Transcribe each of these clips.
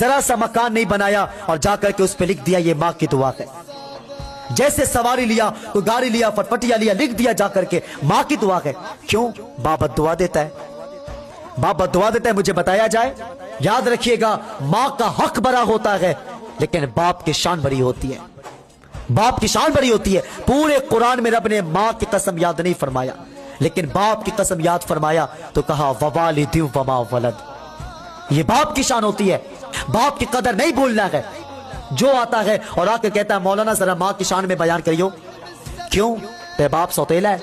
ذرا سا مکان نہیں بنایا اور جا کر کے اس پہ لکھ دیا یہ ماں کی دعا ہے. جیسے سواری لیا، کوئی گاڑی لیا، فٹفٹیا لیا، لکھ دیا جا کر کے ماں کی دعا ہے. کیوں؟ باپ بد دعا دیتا ہے، باپ بد دعا دیتا ہے. مجھے بتایا جائے، یاد رکھیے گا، ماں کا حق بڑا ہوتا ہے لیکن باپ کی شان بڑی ہوتی ہے. باپ کی شان بڑی ہوتی ہے. پورے قرآن میں رب نے ماں کی قسم یاد نہیں فرمایا لیکن باپ کی قسم یاد فرمایا تو کہا ووالد وما ولد. یہ باپ کی شان ہوتی ہے. باپ کی قدر نہیں بھولنا ہے. جو آتا ہے اور آ کے کہتا ہے مولانا ذرا ماں کی شان میں بیان کریو، کیوں؟ تے باپ سوتیلا ہے،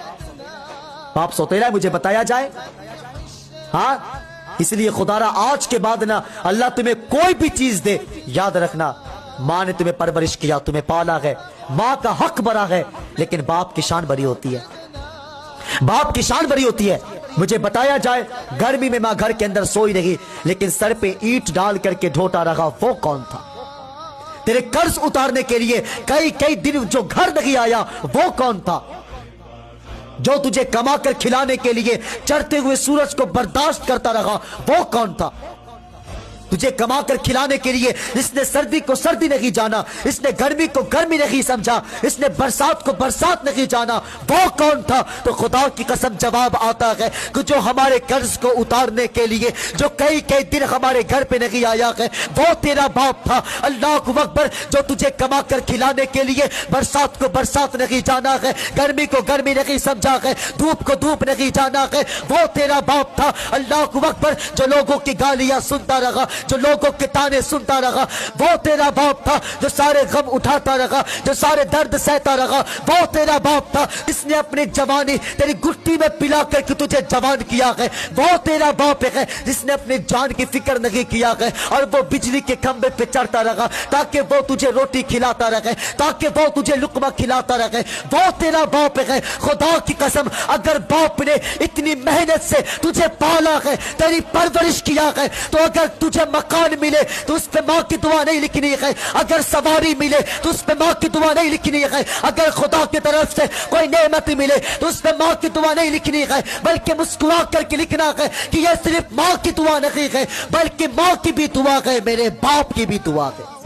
باپ سوتیلا ہے. مجھے بتایا جائے، ہاں. اس لیے خدا را آج کے بعد نا اللہ تمہیں کوئی بھی چیز دے، یاد رکھنا ماں نے تمہیں پرورش کیا، تمہیں پالا ہے. ماں کا حق بڑا ہے لیکن باپ کی شان بڑی ہوتی ہے. باپ کی شان بڑی ہوتی ہے. مجھے بتایا جائے، گرمی میں ماں گھر کے اندر سوئی رہی لیکن سر پہ اینٹ ڈال کر کے ڈھوتا رہا. وہ کون تھا؟ تیرے قرض اتارنے کے لیے کئی دن جو گھر نہیں آیا وہ کون تھا؟ جو تجھے کما کر کھلانے کے لیے چڑھتے ہوئے سورج کو برداشت کرتا رہا وہ کون تھا؟ تجھے کما کر کھلانے کے لیے اس نے سردی کو سردی نہیں جانا، اس نے گرمی کو گرمی نہیں سمجھا، اس نے برسات کو برسات نہیں جانا، وہ کون تھا؟ تو خدا کی قسم جواب آتا ہے کہ جو ہمارے قرض کو اتارنے کے لیے جو کئی دن ہمارے گھر پہ نہیں آیا ہے وہ تیرا باپ تھا. اللہ اکبر. جو تجھے کما کر کھلانے کے لیے برسات کو برسات نہیں جانا ہے، گرمی کو گرمی نہیں سمجھا ہے، دھوپ کو دھوپ نہیں جانا ہے، وہ تیرا باپ تھا. اللہ اکبر. جو لوگوں کی گالیاں سنتا رہا، جو لوگوں کے تانے سنتا رہا، وہ تیرا باپ تھا. جو سارے غم اٹھاتا رہا، جو سارے درد سہتا رہا، وہ تیرا باپ تھا. اس نے اپنی جوانی تیری گٹی میں پلا کر کے تجھے جوان کیا ہے، وہ تیرا باپ ہے. جس نے اپنی جان کی فکر نہیں کیا ہے اور وہ بجلی کے کھمبے پہ چڑھتا رہا تاکہ وہ تجھے روٹی کھلاتا رہے، تاکہ وہ تجھے لقمہ کھلاتا رہے، وہ تیرا باپ ہے. خدا کی قسم اگر باپ نے اتنی محنت سے تجھے پالا ہے، تیری پرورش کیا ہے، تو اگر تجھے مکان ملے تو اس پہ ماں کی دعا نہیں لکھنی ہے، اگر سواری ملے تو اس پہ ماں کی دعا نہیں لکھنی ہے، اگر خدا کی طرف سے کوئی نعمت ملے تو اس پہ ماں کی دعا نہیں لکھنی ہے، بلکہ مسکرا کر کے لکھنا ہے کہ یہ صرف ماں کی دعا نہیں ہے بلکہ ماں کی بھی دعا ہے، میرے باپ کی بھی دعا ہے.